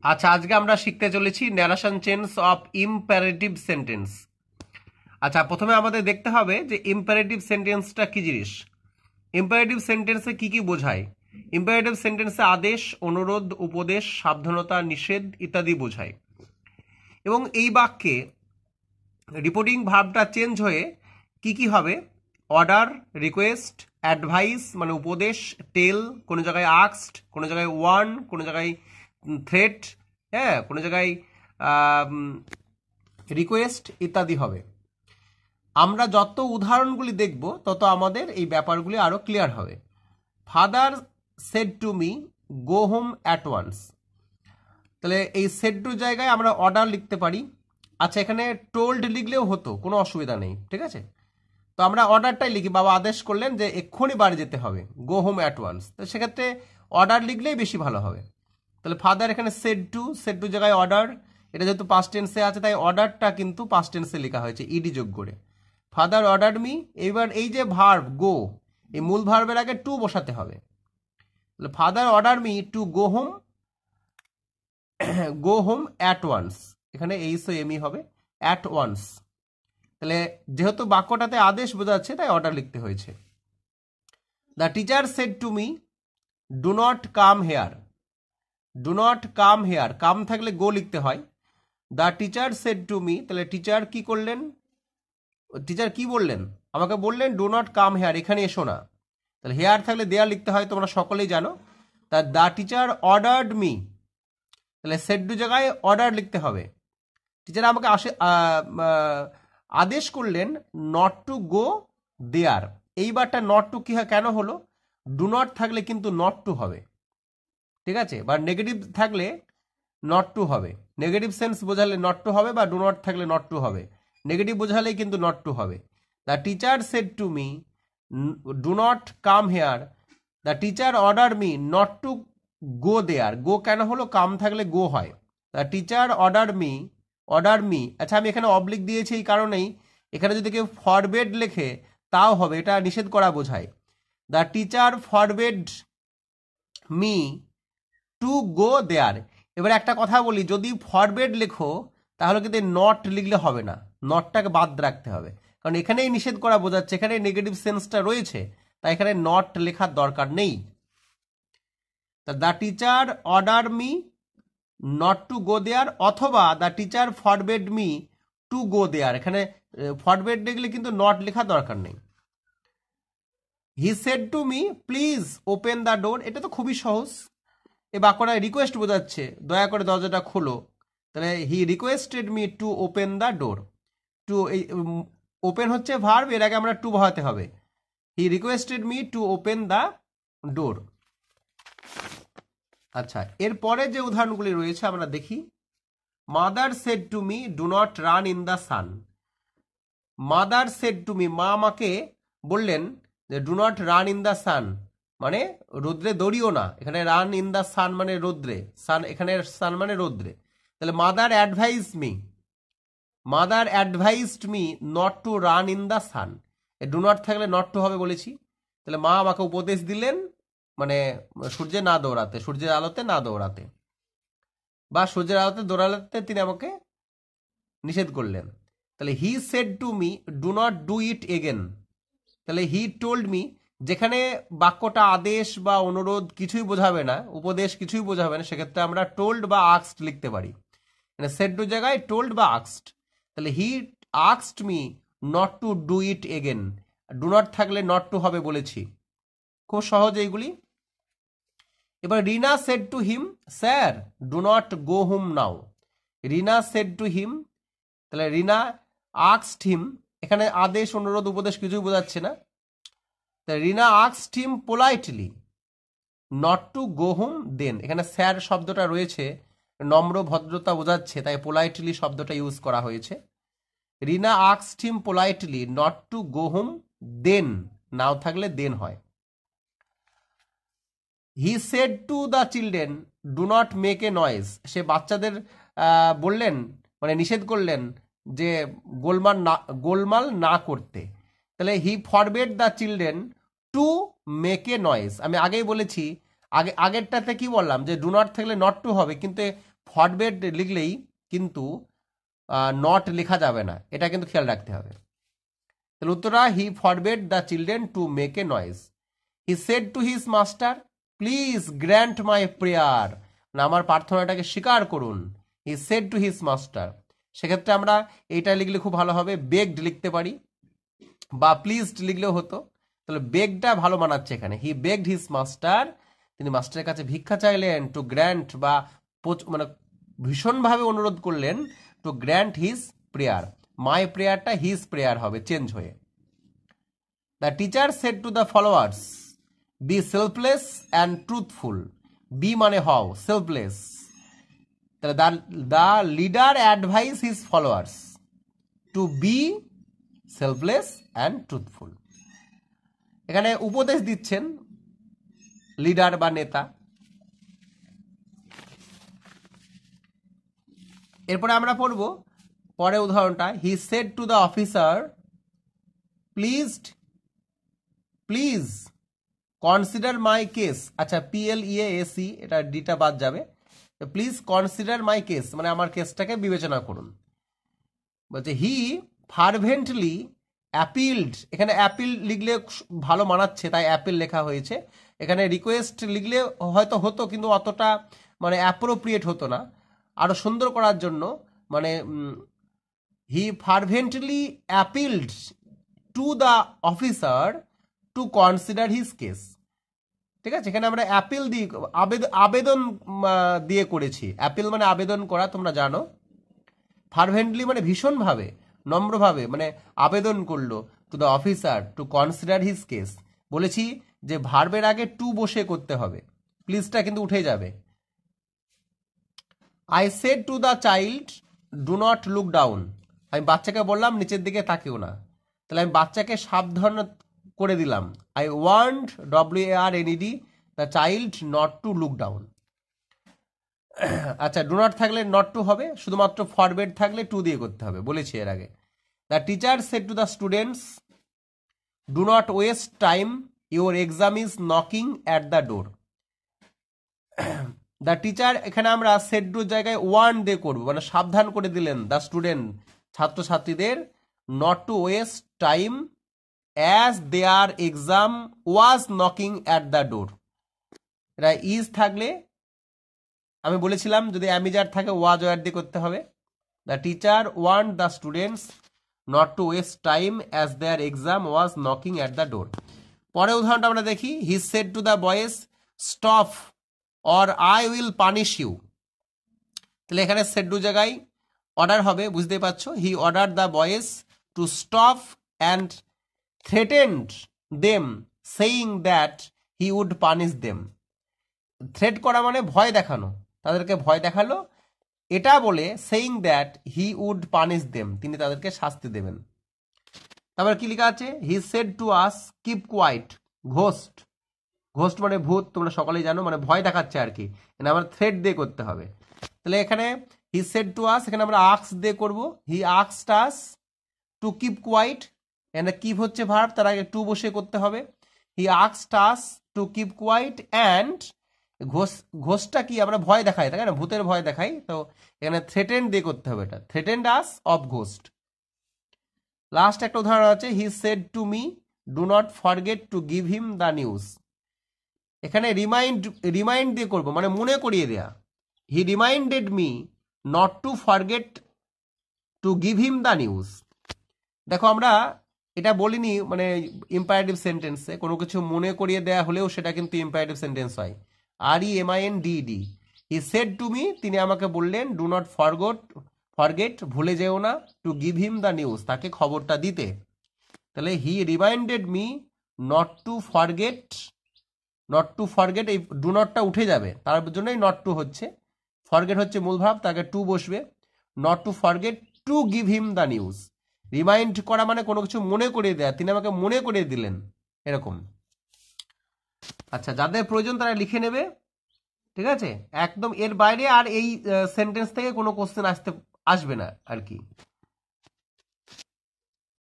আচ্ছা, আজকে আমরা শিখতে চলেছি narration change of imperative sentence. আচ্ছা, প্রথমে আমাদের দেখতে হবে যে ইম্পারেটিভ সেন্টেন্সটা কি জিনিস। ইম্পারেটিভ সেন্টেন্সে কি কি বোঝায়? ইম্পারেটিভ সেন্টেন্সে আদেশ, অনুরোধ, উপদেশ, সাবধানতা, নিষেধ ইত্যাদি বোঝায়। এবং এই বাক্যে রিপোর্টিং ভার্বটা চেঞ্জ হয়ে কি কি হবে? অর্ডার, রিকোয়েস্ট, অ্যাডভাইস মানে উপদেশ, টেল, কোনো জায়গায় আক্সড, কোনো জায়গায় ওয়ার্ন, কোনো জায়গায় থ্রেট, হ্যাঁ, কোনো জায়গায় রিকোয়েস্ট ইত্যাদি হবে। আমরা যত উদাহরণগুলি দেখব তত আমাদের এই ব্যাপারগুলি আরও ক্লিয়ার হবে। Father said to me go home at once. তাহলে এই সেড টু জায়গায় আমরা অর্ডার লিখতে পারি। আচ্ছা, এখানে টোল্ড লিখলেও হতো, কোনো অসুবিধা নেই, ঠিক আছে। তো আমরা অর্ডারটাই লিখি, বাবা আদেশ করলেন যে এক্ষুনি বাড়ি যেতে হবে, গো হোম অ্যাট ওয়ান্স। তো সেক্ষেত্রে অর্ডার লিখলেই বেশি ভালো হবে। তাহলে ফাদার এখানে সেড টু জায়গায় অর্ডার, এটা যেহেতু পাস্ট টেন্সে আছে তাই অর্ডারটা কিন্তু পাস্ট টেন্সে লেখা হয়েছে ইডি যোগ করে। Father order me. এইবার এই যে ভার্ব গো, এই মূল ভার্বের আগে টু বসাতে হবে। তাহলে father order me to go home at once. এখানে এইস ও এমই হবে, অ্যাট ওয়ান্স। তাহলে যেহেতু বাক্যটাতে আদেশ বোঝাচ্ছে তাই অর্ডার লিখতে হয়েছে। The teacher said to me do not come here. Do not come here, come থাকলে গো লিখতে হয়। The teacher said to me, তাহলে টিচার কি করলেন? টিচার কি বললেন? আমাকে বললেন ডু নট কাম হেয়ার, এখানে এসো না। তাহলে হেয়ার থাকলে দেয়ার লিখতে হয়, তোমরা সকলেই জানো। তা দ্য টিচার অর্ডার্ড মি, তাহলে সেড টু জায়গায় অর্ডার লিখতে হবে। টিচার আমাকে আদেশ করলেন নট টু গো দেয়ার। এইবারটা নট টু কি কেন হলো? ডু নট থাকলে কিন্তু নট টু হবে, ঠিক আছে, বা নেগেটিভ থাকলে নট টু হবে। নেগেটিভ সেন্স বোঝালে নট টু হবে, বা ডু নট থাকলে নট টু হবে। নেগেটিভ বোঝালেই কিন্তু নট টু হবে। The teacher said to me do not come here. The teacher order me not to go there. Go কেন হলো? কাম থাকলে গো হয়। The teacher order me. আচ্ছা, আমি এখানে অবলিক দিয়েছি এই কারণেই, এখানে যদি কেউ ফরবেড লেখে তাও হবে, এটা নিষেধ করা বোঝায়। The teacher forbade me to go there. এবার একটা কথা বলি, যদি ফরবেড লেখো তাহলে কিন্তু নট লিখলে হবে না, নটটাকে বাদ রাখতে হবে, কারণ এখানেই নিষেধ করা বোঝাচ্ছে, এখানে নেগেটিভ সেন্সটা রয়েছে, তাই এখানে নট লেখার দরকার নেই। তা the teacher order me not to go there, অথবা the teacher forbade me to go there. এখানে ফরবেড লিখলে কিন্তু নট লেখা দরকার নেই। He said to me please open the door. এটা তো খুবই সহজ। এই বাক্যটা রিকোয়েস্ট বোঝাচ্ছে, দয়া করে দরজাটা খোলো। তাহলে he requested me to open the door. To, এই ওপেন হচ্ছে ভার্ব, এর আগে আমরা টু বসাতে হবে। He requested me to open the door. আচ্ছা, এরপরে যে উদাহরণগুলি রয়েছে আমরা দেখি। Mother said to me do not run in the sun. Mother said to me, মা আমাকে বললেন যে do not run in the sun, মানে রোদ্রে দৌড়িও না। এখানে রান ইন দ্য সান মানে রোদ্রে, সান এখানে সান মানে রোদ্রে। তাহলে mother advised me not to run in the San. Do not থাকলে নট টু হবে বলেছি। তাহলে মা আমাকে উপদেশ দিলেন মানে সূর্যের আলোতে না দৌড়াতে, বা সূর্যের আলোতে দৌড়াতে তিনি আমাকে নিষেধ করলেন। তাহলে হি said to me do not do it again. তাহলে হি টোল্ড মি, যেখানে বাক্যটা আদেশ বা অনুরোধ কিছুই বোঝাবে না, উপদেশ কিছুই বোঝাবে না, সেক্ষেত্রে আমরা টোল্ড বা আক্সড লিখতে পারি। মানে সেড টু জায়গায় টোল্ড বা আক্সড। তাহলে হি আক্সড me not to do it again. Do not থাকলে নট টু হবে বলেছি। খুব সহজ এইগুলি। এবার Rina said to him sir do not go home now. Rina said to him, তাহলে রিনা আক্সড হিম, এখানে আদেশ অনুরোধ উপদেশ কিছুই বোঝাচ্ছে না। রিনা আক্সড him politely not to go home then. এখানে স্যার শব্দটা রয়েছে, নম্র ভদ্রতা বোঝাচ্ছে, তাই পোলাইটলি শব্দটা ইউজ করা হয়েছে। রিনা আক্সড him politely not to go home then, now থাকলে দেন হয়। He said to the children do not make a noise. সে বাচ্চাদের বললেন মানে নিষেধ করলেন যে গোলমাল না করতে। তাহলে he forbade the children to make a noise. আমি আগেই বলেছি, আগেরটাতে কি বললাম যে ডু নট থাকলে নট টু হবে, কিন্তু ফরবেড লিখলেই কিন্তু নট লেখা যাবে না, এটা কিন্তু খেয়াল রাখতে হবে। তাহলে উত্তরটা he forbade the children to make a noise. He said to his master please grant my prayer, না আমার প্রার্থনাটাকে স্বীকার করুন। He said to his master, সেক্ষেত্রে আমরা এইটা লিখলে খুব ভালো হবে, বেগড লিখতে পারি বা প্লিজড লিখলেও হতো। তাহলে বেগটা ভালো মানাচ্ছে এখানে। হি বেগড হিজ মাস্টার, তিনি মাস্টারের কাছে ভিক্ষা চাইলেন, টু গ্র্যান্ট বা মানে ভীষণভাবে অনুরোধ করলেন, to grant his prayer. My প্রেয়ারটা হিজ প্রেয়ার হবে চেঞ্জ হয়ে। The teacher said to the followers be selfless and truthful. Be মানে হও, সেলফলেস। তাহলে the leader advise his followers to be selfless and truthful. এখানে উপদেশ দিচ্ছেন লিডার বা নেতা। এরপরে আমরা পড়ব পরে উদাহরণটা, হি said to the officer please consider my case. আচ্ছা, PLEASE, এটা ডিটা বাদ যাবে। প্লিজ কনসিডার মাই কেস মানে আমার কেসটাকে বিবেচনা করুন। বলছে হি ফারভেন্টলি অ্যাপিল্ড, এখানে অ্যাপিল লিখলে ভালো মানাচ্ছে তাই অ্যাপিল লেখা হয়েছে। এখানে রিকোয়েস্ট লিখলে হয়তো হতো কিন্তু অতটা মানে অ্যাপ্রোপ্রিয়েট হতো না। আরও সুন্দর করার জন্য মানে he fervently appealed to the officer to consider his case. ঠিক আছে, এখানে আমরা অ্যাপিল দিয়ে আবেদন দিয়ে করেছি। অ্যাপিল মানে আবেদন করা, তোমরা জানো। ফারভেন্টলি মানে ভীষণভাবে, নম্রভাবে মানে আবেদন করলো, two the officer to consider his case. বলেছি যে ভার্বের আগে টু বসে করতে হবে, প্লিজটা কিন্তু উঠে যাবে। I said to the child do not look down, আমি বাচ্চাকে বললাম নিচের দিকে তাকিও না। তাহলে আমি বাচ্চাকে সাবধান করে দিলাম। I want WARNED the child not to look down. আচ্ছা, ডু নট থাকলে নট টু হবে, শুধুমাত্র ফরবেড থাকলে টু দিয়ে করতে হবে, বলেছি এর আগে। The teacher said to the students do not waste time your exam is knocking at the door. The teacher এখানে আমরা সেড টুর জায়গায় ওয়ার্ন দিয়ে করবো, মানে সাবধান করে দিলেন দ্য স্টুডেন্ট ছাত্রছাত্রীদের, not to waste time as their exam was knocking at the door. এটা ইজ থাকলে আমি বলেছিলাম যদি অ্যামিজার থাকে ওয়াজ ওয়ার দিয়ে করতে হবে। The teacher warn the students not to waste time as their exam was knocking at the door. পরে উদাহরণটা আমরা দেখি, he said to the boys stop or I will punish you. তাহলে এখানে সেড টু জায়গায় অর্ডার হবে, বুঝতেই পারছো। He order the boys to stop and threatened them saying that he would punish them. Threat করা মানে ভয় দেখানো, তাদেরকে ভয় দেখালো, এটা বলে saying that he would punish them, তিনি তাদেরকে শাস্তি দেবেন। তারপর কি লেখা আছে, he said to us keep quiet ghost. Ghost মানে ভূত, তোমরা সকলেই জানো, মানে ভয় দেখাচ্ছে আর কি, মানে আমার থ্রেট দিয়ে করতে হবে। তাহলে এখানে হি সেড টু আস, এখানে আমরা আক্স দিয়ে করব। হি আক্সড আস টু কিপ কোয়াইট, এখানে কিপ হচ্ছে ভার্ব, তার আগে টু বসে করতে হবে। হি আক্সড us to keep quiet and ঘোষটা কি আমরা ভয় দেখাই, তাই না, ভূতের ভয় দেখাই, তো এখানে থ্রেটেন্ড দিয়ে করতে হবে, এটা threatened us of ghost. Last একটা উদাহরণ আছে, he said to me do not forget to give him the news. এখানে রিমাইন্ড দিয়ে করব, মানে মনে করিয়ে দেয়া। He reminded me not to forget to give him the news. দেখো আমরা এটা বলিনি মানে ইম্পারেটিভ সেন্টেন্সে কোনো কিছু মনে করিয়ে দেয়া হলেও সেটা কিন্তু ইম্পারেটিভ সেন্টেন্স হয়। REMINDED, he said to me, তিনি আমাকে বললেন, ডু নট ফরগেট ভুলে যেও না, to give him the news, তাকে খবরটা দিতে। তাহলে he reminded me not to forget, এই ডু নটটা উঠে যাবে, তার জন্যই নট টু হচ্ছে। ফরগেট হচ্ছে মূল ভাব, তাকে টু বসবে। Not to forget to give him the news, remind করা মানে কোনো কিছু মনে করিয়ে দেয়া, তিনি আমাকে মনে করিয়ে দিলেন, এরকম। আচ্ছা, যাদের প্রয়োজন তারা লিখে নেবে, ঠিক আছে, একদম এর বাইরে আর এই সেন্টেন্স থেকে কোনো কোশ্চেন আসবে না আর কি।